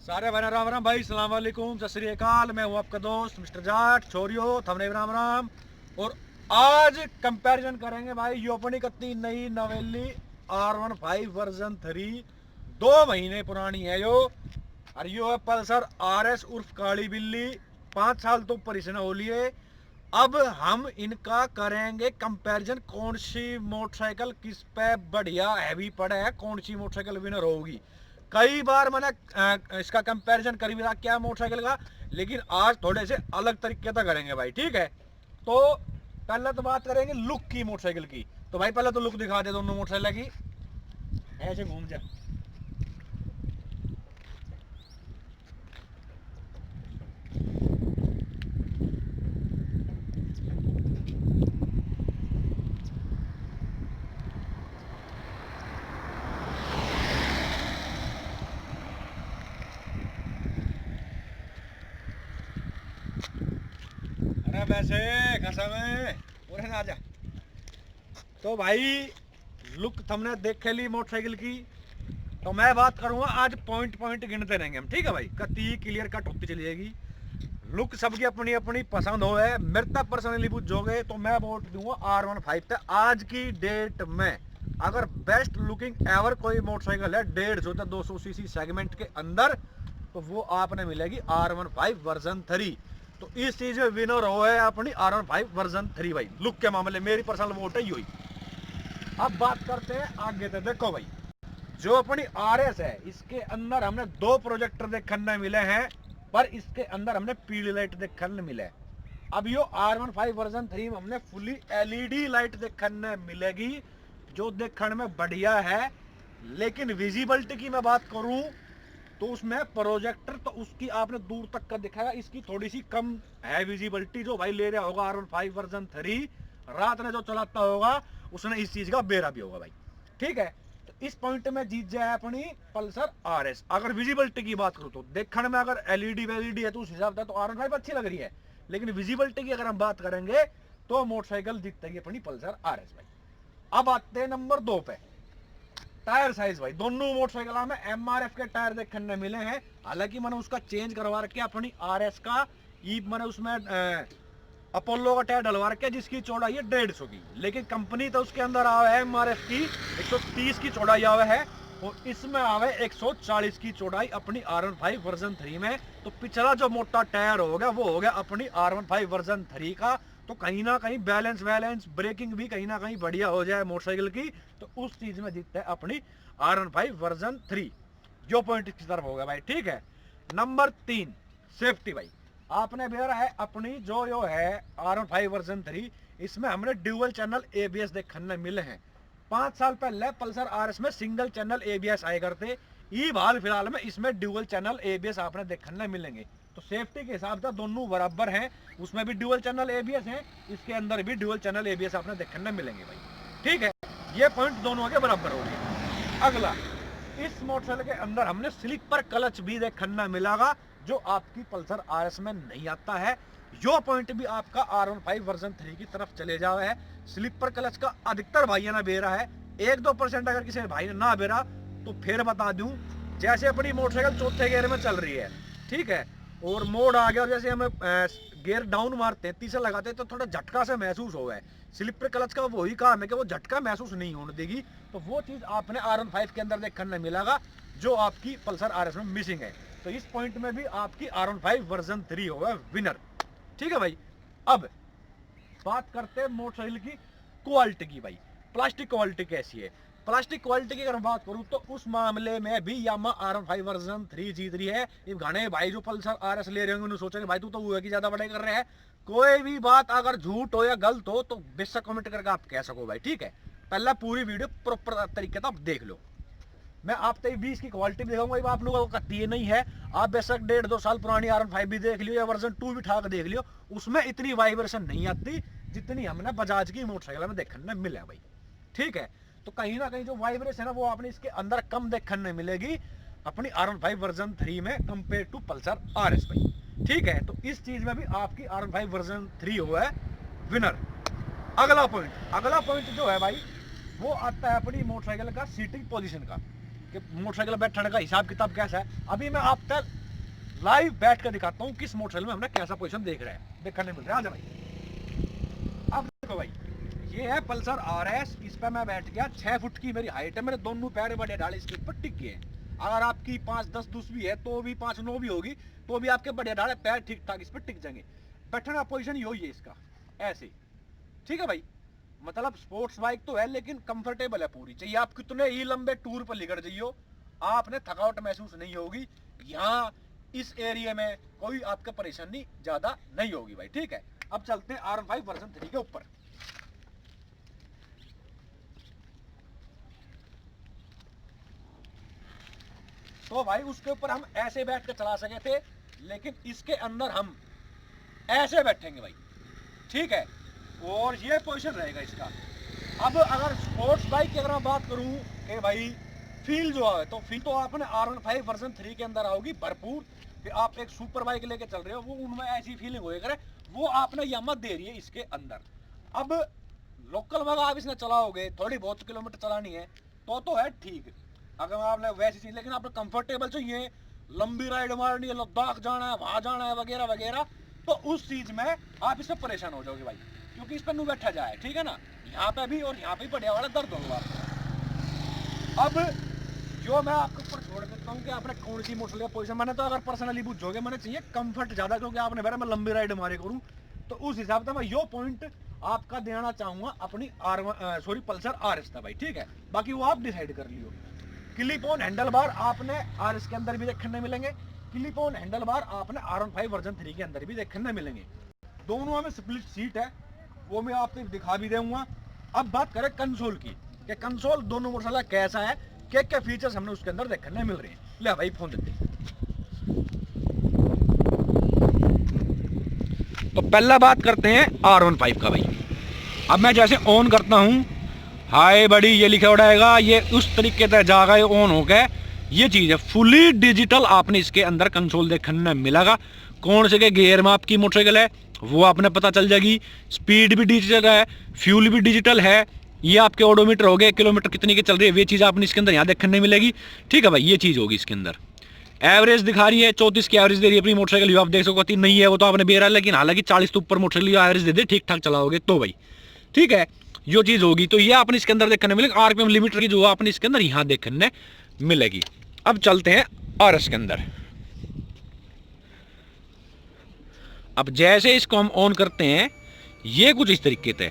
सारे भाई राम राम भाई, सलाम वालेकुम, सत श्री अकाल। मैं हूँ आपका दोस्त मिस्टर जाट छोरियो थमने राम राम। और आज कंपैरिजन करेंगे भाई यो अपनी कत्ती नई नवेली R15 वर्जन 3 2 महीने पुरानी है यो। और यो है पल्सर RS उर्फ काली बिल्ली। 5 साल तो ऊपर इसने हो लिए। अब हम इनका करेंगे कंपैरिजन, कौन सी मोटरसाइकिल किस पे बढ़िया हैवी पड़े है, कौन सी मोटरसाइकिल विनर होगी। कई बार मैंने इसका कंपैरिजन करी भी क्या मोटरसाइकिल का, लेकिन आज थोड़े से अलग तरीके से करेंगे भाई, ठीक है। तो पहले तो बात करेंगे लुक की मोटरसाइकिल की। तो भाई पहले तो लुक दिखा दे दोनों मोटरसाइकिल की, ऐसे घूम जा। अरे वैसे खसा में उरे ना जा। तो भाई लुक तुमने देख ली मोटरसाइकिल की। तो मैं बात करूंगा आज पॉइंट पॉइंट गिनते रहेंगे हम, ठीक है भाई। कती क्लियर कट होती चली जाएगी। लुक सबकी अपनी अपनी पसंद हो है। मेरे तक पर्सनली पूछोगे तो मैं वोट दूंगा R15 तक। आज की डेट में अगर बेस्ट लुकिंग एवर कोई मोटरसाइकिल है 150 से 200 सीसी सेगमेंट के अंदर, तो वो आपने मिलेगी R15 वर्जन 3। तो इस चीज में विनर हो है अपनी R15 वर्जन 3 भाई। लुक के मामले मेरी पर्सनल वोट है यही। अब बात करते हैं आगे तक। देखो भाई, जो अपनी RS है इसके अंदर हमने 2 प्रोजेक्टर देखने मिले हैं, पर इसके अंदर हमने पीली लाइट देखने मिले। अब यो R15 वर्जन 3 में हमने फुली LED लाइट देखने मिलेगी, जो देखने में बढ़िया है। लेकिन विजिबिलिटी की मैं बात करूं तो उसमें प्रोजेक्टर तो उसकी आपने दूर तक का दिखाया, इसकी थोड़ी सी कम है विजिबिलिटी। जो भाई ले रहा होगा R15 वर्जन 3, रात में जो चलाता होगा उसने इस चीज का बेरा भी होगा भाई, ठीक है। तो इस पॉइंट में जीत जाए अपनी पल्सर RS। अगर विजिबिलिटी की बात करूं तो देखने में अगर LED वेलीडी है तो उस हिसाब से तो R15 अच्छी लग रही है, लेकिन विजिबिलिटी की अगर हम बात करेंगे तो मोटरसाइकिल जीतेगी अपनी पल्सर RS भाई। अब आते हैं नंबर 2 पे, टायर साइज भाई। दोनों मोटरसाइकिल में MRF के टायर देखने मिले हैं। हालांकि मैंने उसका चेंज करवा रखे अपनी RS का, मैंने उसमें अपोलो का टायर डलवा रखे जिसकी चौड़ाई है 150 की, लेकिन कंपनी तो उसके अंदर आवे है MRF की 130 की चौड़ाई आवे है, और इसमें आवे 140 की चौड़ाई अपनी R15 वर्जन 3 में। तो पिछला जो मोटा टायर हो गया वो हो गया अपनी R15 वर्जन 3 का। तो कहीं ना कहीं बैलेंस ब्रेकिंग भी कहीं ना कहीं बढ़िया हो जाए मोटरसाइकिल की, तो उस चीज में जीतता है अपनी R15 वर्जन 3। जो पॉइंट की तरफ होगा भाई, ठीक है। नंबर 3 सेफ्टी भाई। आपने बेरा है अपनी जो यो है R15 वर्जन 3, इसमें हमने ड्यूअल चैनल ABS देखने मिले हैं। 5 साल पहले पल्सर RS में सिंगल चैनल ABS आए करते, ये हाल फिलहाल में इसमें ड्यूअल चैनल ABS आपने देखने मिलेंगे। तो सेफ्टी के हिसाब से दोनों बराबर हैं। उसमें भी ड्यूअल चैनल ABS है, इसके अंदर भी ड्यूअल चैनल ABS आपने देखने मिलेंगे भाई, ठीक है। ये पॉइंट दोनों के बराबर हो गए। अगला, इस मोटरसाइकिल के अंदर हमने स्लीपर क्लच भी देखने मिलेगा, जो आपकी पल्सर RS में नहीं आता है। यो पॉइंट भी आपका R15 वर्जन 3 की तरफ चले जाओ है। स्लीपर क्लच का अधिकतर भाइयों ने बेरा है। 1-2% अगर किसी भाई ने ना बेरा तो फिर बता दूं, जैसे अपनी मोटरसाइकिल चौथे गियर में चल रही है, ठीक है, और मोड़ आ गया और जैसे हम गियर डाउन मारते हैं, तीसरा लगाते हैं, तो थोड़ा झटका से महसूस हो है। स्लिपर क्लच का वही काम है कि वो झटका महसूस नहीं होने देगी। तो वो चीज़ आपने R15 के अंदर देखने मिलेगा, जो आपकी पल्सर RS में मिसिंग है। तो इस पॉइंट में भी आपकी R15 वर्जन 3 होगा विनर, ठीक है भाई। अब बात करते हैं मोटरसाइकिल की क्वालिटी की भाई। प्लास्टिक क्वालिटी कैसी है? प्लास्टिक क्वालिटी की अगर बात करूं तो उस मामले में भी यामाहा R15 वर्जन 3 जीत रही है। ये गाने भाई जो पल्सर RS ले रहे होंगे उन्हें सोचेंगे भाई तू तो वो है कि ज्यादा बड़ाई कर रहे हैं। कोई भी बात अगर झूठ हो या गलत हो तो बेशक कमेंट करके आप कह सको भाई, ठीक है। पहला पूरी वीडियो प्रॉपर तरीके से आप देख लो। मैं आप तक 20 की क्वालिटी भी दिखाऊंगा, आप लोगों को कत्ती ये नहीं है। आप बेशक 1.5-2 साल पुरानी R15 भी देख लियो या वर्जन 2 भी ठाक देख लियो, उसमें इतनी वाइब्रेशन नहीं आती जितनी हमने बजाज की मोटरसाइकिल में देखने मिले भाई, ठीक है। तो कहीं ना कहीं जो वाइब्रेशन है वो आपने इसके अंदर कम देखने मिलेगी अपनी R15 वर्जन 3 में कंपेयर टू पल्सर RS भाई, ठीक है। तो इस चीज में भी आपकी R15 वर्जन 3 हुआ है विनर। अगला पॉइंट जो है भाई वो आता है अपनी मोटरसाइकिल का सीटिंग पोजीशन का। कि मोटरसाइकिल बैठने का हिसाब किताब कैसा है। अभी मैं आप तक लाइव बैठ कर दिखाता हूँ किस मोटरसाइकिल में हमने कैसा पोजीशन देख रहे हैं, देखने मिल रहा है। आजा भाई, अब देखो भाई, ये है पल्सर RS। इस पर मैं बैठ गया, 6 फुट की मेरी हाइट है, मेरे दोनों पैर बड़े डाले इसके ऊपर टिक गए। अगर आपकी 5-10 दूसरी है तो भी 5-9 भी होगी तो भी आपके बड़े डाले पैर ठीक ठाक इस पर टिक जाएंगे। बैठने का पोजीशन यही है इसका, ऐसे, ठीक है भाई। मतलब स्पोर्ट्स बाइक तो है लेकिन कंफर्टेबल है पूरी। चाहिए आप कितने ही लंबे टूर पर निकल जाइयो, आपने थकावट महसूस नहीं होगी। यहाँ इस एरिया में कोई आपका परेशानी ज्यादा नहीं होगी भाई, ठीक है। अब चलते हैं R15 वर्जन 3 के ऊपर। तो भाई उसके ऊपर हम ऐसे बैठ कर चला सके थे, लेकिन इसके अंदर हम ऐसे बैठेंगे भाई, ठीक है। और ये पोजीशन रहेगा इसका। अब अगर स्पोर्ट्स बाइक की अगर मैं बात करूं कि भाई फील जो है, तो फील तो आपने R15 वर्जन 3 के अंदर आओगी भरपूर। कि आप एक सुपर बाइक लेके चल रहे हो, वो उनमें ऐसी फीलिंग होएगा, वो आपने यामा दे रही है इसके अंदर। अब लोकल में आप इसने चलाओगे, थोड़ी बहुत किलोमीटर चलानी है तो है ठीक, अगर आपने वैसी चीज, लेकिन आपने कंफर्टेबल चाहिए, लंबी राइड मारनी है, लद्दाख जाना है, वहां जाना है वगैरह वगैरह, तो उस चीज में आप इससे परेशान हो जाओगे भाई, क्योंकि इस पर नू बैठा जाए, ठीक है ना। यहाँ पे भी और यहाँ पे बढ़िया वाला दर्द होगा। अब जो मैं आपके ऊपर छोड़ देता हूँ कि आपने कौन सी मोटरसाइकिल पोजीशन, मैंने तो अगर पर्सनली पूछोगे मैंने चाहिए कंफर्ट ज्यादा, क्योंकि आपने मेरा मैं लंबी राइड मारे करूँ, तो उस हिसाब से मैं यो पॉइंट आपका देना चाहूंगा अपनी पल्सर RS था भाई, ठीक है। बाकी वो आप डिसाइड कर लियो। क्लिप ऑन हैंडल बार आपने RS के अंदर भी देखने मिलेंगे, क्लिप ऑन हैंडल बार आपने R15 वर्जन 3 के अंदर भी देखने मिलेंगे। दोनों में स्प्लिट सीट है, वो मैं आपको दिखा भी दूंगा। अब बात करें कंसोल की, कि कंसोल दोनों मोटरसाइकिल कैसा है, क्या फीचर्स हमने उसके अंदर देखने मिल रहे हैं। ले भाई फोन देते हैं। तो पहला बात करते हैं R15 का भाई। अब मैं जैसे ऑन करता हूं, हाय बड़ी ये लिखा उड़ाएगा, ये उस तरीके से जाएगा, ये ऑन हो गया। ये चीज है फुली डिजिटल, आपने इसके अंदर कंसोल देखने मिलेगा। कौन से के गियर में आपकी मोटरसाइकिल है वो आपने पता चल जाएगी। स्पीड भी डिजिटल है, फ्यूल भी डिजिटल है, ये आपके ओडोमीटर हो गए, किलोमीटर कितनी की चल रही है, ये चीज आपने इसके अंदर यहाँ देखने मिलेगी, ठीक है भाई। ये चीज होगी इसके अंदर। एवरेज दिखा रही है 34 की एवरेज दे रही है अपनी मोटरसाइकिल, ये आप देख सकते हो। नहीं है वो तो आपने बेरा, लेकिन हालांकि 40 तो ऊपर मोटरसाइकिल एवरेज दे दे, ठीक ठाक चलाओगे तो भाई, ठीक है। जो चीज होगी तो ये आपने इसके अंदर देखने मिलेगी। RPM लिमिटर की जो आपने इसके अंदर यहाँ देखने मिलेगी। अब चलते हैं RS के अंदर। अब जैसे इसको हम ऑन करते हैं, ये कुछ इस तरीके से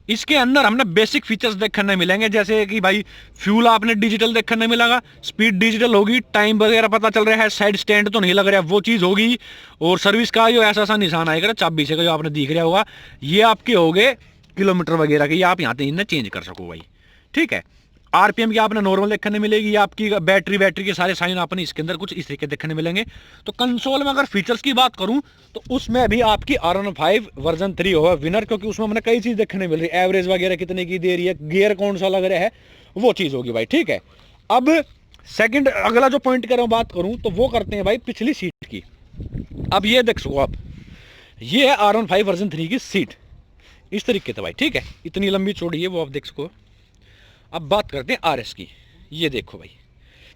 इसके अंदर हमने बेसिक फीचर्स देखने मिलेंगे, जैसे कि भाई फ्यूल आपने डिजिटल देखने मिलेगा, स्पीड डिजिटल होगी, टाइम वगैरह पता चल रहा है, साइड स्टैंड तो नहीं लग रहा है, वो चीज़ होगी। और सर्विस का जो ऐसा सा निशान आएगा चाबी से का, जो आपने दिख रहा होगा, ये आपके हो गए किलोमीटर वगैरह के, ये आप यहाँ से इन्हें चेंज कर सको भाई, ठीक है। RPM की आपने नॉर्मल देखने मिलेगी, आपकी बैटरी के सारे साइन आपने इसके अंदर कुछ इस तरीके देखने मिलेंगे। तो कंसोल में अगर फीचर्स की बात करूं तो उसमें भी आपकी R15 वर्जन 3 होगा विनर, क्योंकि उसमें हमने कई चीज देखने मिल रही है। एवरेज वगैरह कितने की दे रही है, गियर कौन सा लग रहा है, वो चीज होगी भाई, ठीक है। अब सेकंड अगला जो पॉइंट कर बात करूं तो वो करते हैं भाई पिछली सीट की। अब ये देख सको आप, ये है R15 वर्जन 3 की सीट इस तरीके से भाई, ठीक है। इतनी लंबी चौड़ी है वो आप देख सको। अब बात करते हैं RS की, ये देखो भाई,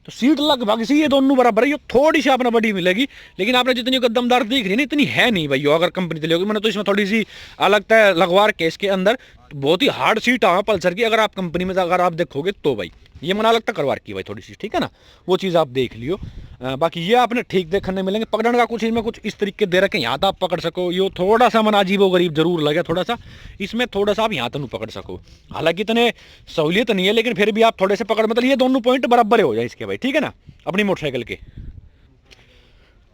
तो सीट लगभग इसी ये दोनों बराबर है, ये थोड़ी सी आपने बड़ी मिलेगी, लेकिन आपने जितनी कदमदार दिख रही है ना इतनी है नहीं भाई। अगर कंपनी से लोगे, मैंने तो इसमें थोड़ी सी अलग है लगवार के इसके अंदर, तो बहुत ही हार्ड सीट आ पल्सर की। अगर आप कंपनी में अगर आप देखोगे तो भाई ये मैंने अलग तक करवार की भाई थोड़ी सी, ठीक है ना, वो चीज़ आप देख लियो। बाकी ये आपने ठीक देखने मिलेंगे। पकड़ने का कुछ इसमें कुछ इस तरीके दे रखे, यहाँ तक आप पकड़ सको। ये थोड़ा सा मन अजीब व गरीब जरूर लगे थोड़ा सा, इसमें थोड़ा सा आप यहाँ तक पकड़ सको। हालांकि इतने सहूलियत नहीं है, लेकिन फिर भी आप थोड़े से पकड़, मतलब ये दोनों पॉइंट बराबर हो जाए इसके भाई, ठीक है ना, अपनी मोटरसाइकिल के।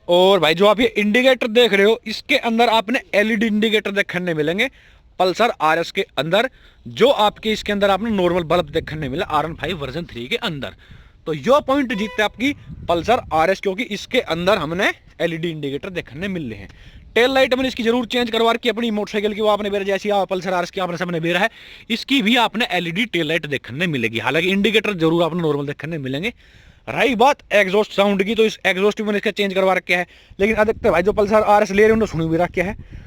और भाई जो आप ये इंडिकेटर देख रहे हो, इसके अंदर आपने LED इंडिकेटर देखने मिलेंगे पल्सर RS के अंदर, जो आपके इसके अंदर आपने नॉर्मल बल्ब देखने मिला R15 वर्जन 3 के अंदर। तो यो पॉइंट जीतते आपकी पल्सर RS, क्योंकि इसके अंदर हमने LED इंडिकेटर देखने मिल रहे हैं। टेल लाइट मैंने इसकी जरूर चेंज करवा की अपनी मोटरसाइकिल की, वो आपने मेरे जैसी पल्सर RS की आपने सबने बेरा है, इसकी भी आपने LED टेल लाइट देखने मिलेगी। हालांकि इंडिकेटर जरूर आपने नॉर्मल देखने मिलेंगे। रही बात एग्जॉस्ट साउंड की, तो इस एग्जॉस्ट भी मैंने इसका चेंज करवा रखा है, लेकिन अधिकतर भाई जो पल्सर RS ले रहे हैं उन्होंने सुनी भी रखा है।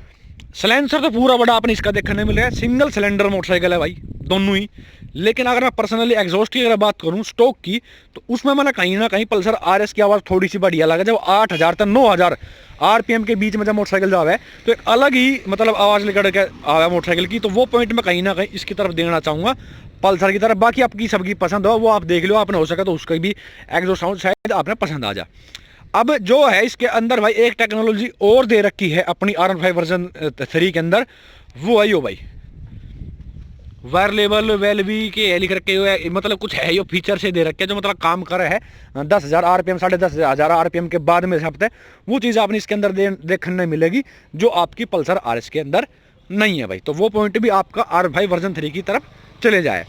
सलेंसर तो पूरा बड़ा आपने इसका देखने मिल रहा है, सिंगल सिलेंडर मोटरसाइकिल है भाई दोनों ही। लेकिन अगर मैं पर्सनली एग्जॉस्ट की अगर बात करूं स्टॉक की, तो उसमें मैंने कहीं ना कहीं पल्सर आरएस की आवाज़ थोड़ी सी बढ़िया लगा। जब 8000 तक 9000 आरपीएम के बीच में जब मोटरसाइकिल जावे है तो एक अलग ही मतलब आवाज़ लेकर के आवा मोटरसाइकिल की, तो वो पॉइंट मैं कहीं ना कहीं इसकी तरफ देना चाहूँगा, पल्सर की तरफ। बाकी आपकी सबकी पसंद हो वो आप देख लो, आपने हो सका तो उसका भी एग्जॉस्ट साउंड शायद आपने पसंद आ जाए। अब जो है इसके अंदर भाई एक टेक्नोलॉजी और दे रखी है अपनी R15 वर्जन 3 के अंदर, वो है यो भाई वायर लेवल वेलवी के लिख रखे हुए, मतलब कुछ है यो फीचर से दे रखे हैं जो मतलब काम कर रहा है 10,000 आरपीएम 10,500 आरपीएम के बाद में हफ्ते वो चीज़ आपने इसके अंदर देखने मिलेगी जो आपकी पल्सर आरएस के अंदर नहीं है भाई। तो वो पॉइंट भी आपका R5 वर्जन 3 की तरफ चले जाए।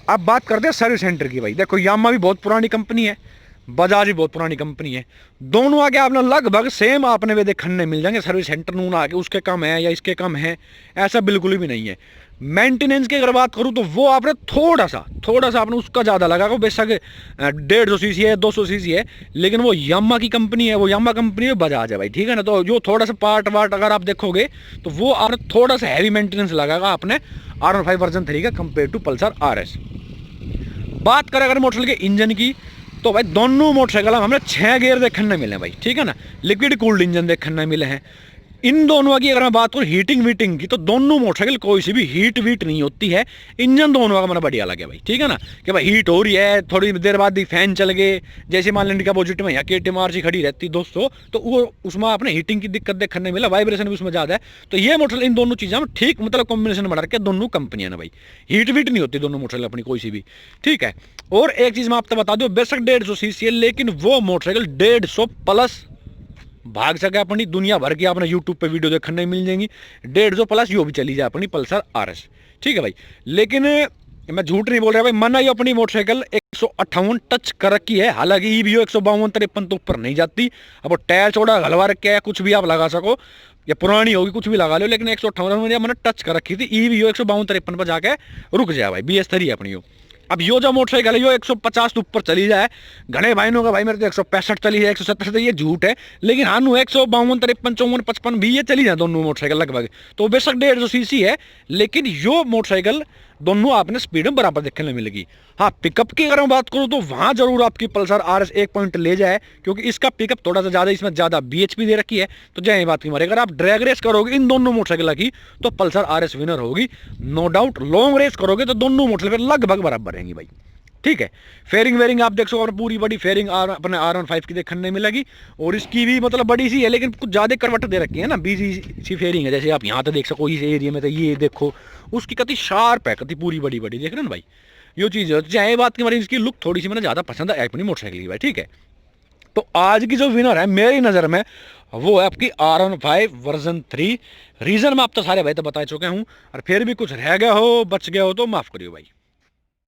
अब बात करते हैं सर्विस सेंटर की भाई। देखो यामा भी बहुत पुरानी कंपनी है, बजाज भी बहुत पुरानी कंपनी है, दोनों आगे आपने लगभग सेम आपने वे देखने मिल जाएंगे। सर्विस सेंटर नून आगे उसके कम है या इसके कम है, ऐसा बिल्कुल भी नहीं है। मेंटेनेंस की अगर बात करूं तो वो आपने थोड़ा सा आपने उसका ज़्यादा लगा, बेशक 150 सीसी है 200 सीसी है, लेकिन वो यामा की कंपनी है, वो यामा कंपनी है, बजाज है भाई, ठीक है ना। तो जो थोड़ा सा पार्ट वार्ट अगर आप देखोगे तो वो आपने थोड़ा सा हैवी मेंटेनेंस लगागा आपने R15 वर्जन 3 का कंपेयर टू पल्सर RS। बात करें अगर मोटरसाइकिल के इंजन की, तो भाई दोनों मोटरसाइकिल हमें 6 गियर देखने मिले भाई, ठीक है ना, लिक्विड कूल्ड इंजन देखने मिले हैं। इन दोनों की अगर मैं बात करूँ हीटिंग वीटिंग की, तो दोनों मोटरसाइकिल कोई सी भी हीट वीट नहीं होती है। इंजन दोनों का मैंने बढ़िया लगे भाई, ठीक है ना, कि भाई हीट हो रही है, थोड़ी देर बाद ही फैन चल गए, जैसे मान लें अपोजिट में यहाँ KTM RC खड़ी रहती दोस्तों, तो वो उसमें आपने हीटिंग की दिक्कत देखने मिला, वाइब्रेशन भी उसमें ज़्यादा है। तो ये मोटरसाइकिल इन दोनों चीज़ों में ठीक मतलब कॉम्बिनेशन बना रखे दोनों कंपनियां ने भाई, हीट वीट नहीं होती दोनों मोटरसाइकिल अपनी कोई सी भी, ठीक है। और एक चीज़ मैं आपको बता दूँ, बेशक 150 सीसी है, लेकिन वो मोटरसाइकिल 150 प्लस भाग सके अपनी दुनिया भर की आपने यूट्यूब पे वीडियो देखने मिल जाएंगी। 150 प्लस यो भी चली जाए अपनी पल्सर RS, ठीक है भाई। लेकिन मैं झूठ नहीं बोल रहा भाई, मन आई अपनी मोटरसाइकिल 158 टच कर रखी है, हालांकि EVO 152 53 तो ऊपर नहीं जाती। अब वो टायर चौड़ा हलवा रखे है, कुछ भी आप लगा सको, या पुरानी होगी कुछ भी लगा लो, लेकिन 158 मैंने टच कर रखी थी, EVO 152 53 पर जाके रुक जाए भाई, BS3 है अपनी यो। अब यो जो मोटरसाइकिल है यो 150 तो ऊपर चली जाए, घने भाई का भाई मेरे तो 165 चली है, 170 ये झूठ है, लेकिन हाँ 152 53 54 55 भी ये चली जाए दोनों मोटरसाइकिल लगभग। तो बेशक 150 सीसी है, लेकिन यो मोटरसाइकिल दोनों आपने स्पीड में बराबर देखने मिलेगी। हाँ पिकअप की अगर मैं बात करूँ तो वहाँ जरूर आपकी पल्सर RS 1 पॉइंट ले जाए, क्योंकि इसका पिकअप थोड़ा सा ज़्यादा, इसमें ज़्यादा BHP दे रखी है। तो जय बात की मारे अगर आप ड्रैग रेस करोगे इन दोनों मोटरसाइकिल की तो पल्सर RS विनर होगी नो डाउट। लॉन्ग रेस करोगे तो दोनों मोटरसाइकिल लगभग बराबर रहेंगी भाई, ठीक है। फेयरिंग वेयरिंग आप देख सको पूरी बड़ी फेयरिंग अपने R15 की देखने नहीं मिलेगी, और इसकी भी मतलब बड़ी सी है, लेकिन कुछ ज़्यादा करवट दे रखी है ना, बीजी सी फेयरिंग है, जैसे आप यहाँ तो देख सको इस एरिया में, तो ये देखो उसकी कति शार्प है, कति पूरी बड़ी बड़ी देख रहे हैं ना भाई, ये चीज़ है। चाहे बात की हमारी इसकी लुक थोड़ी सी मैंने ज़्यादा पसंद है अपनी मोटरसाइकिल की भाई, ठीक है। तो आज की जो विनर है मेरी नज़र में वो है आपकी R15 वर्जन 3। रीज़न मैं आप तो सारे भाई तो बता चुके हूँ, और फिर भी कुछ रह गया हो बच गया हो तो माफ़ करियो भाई।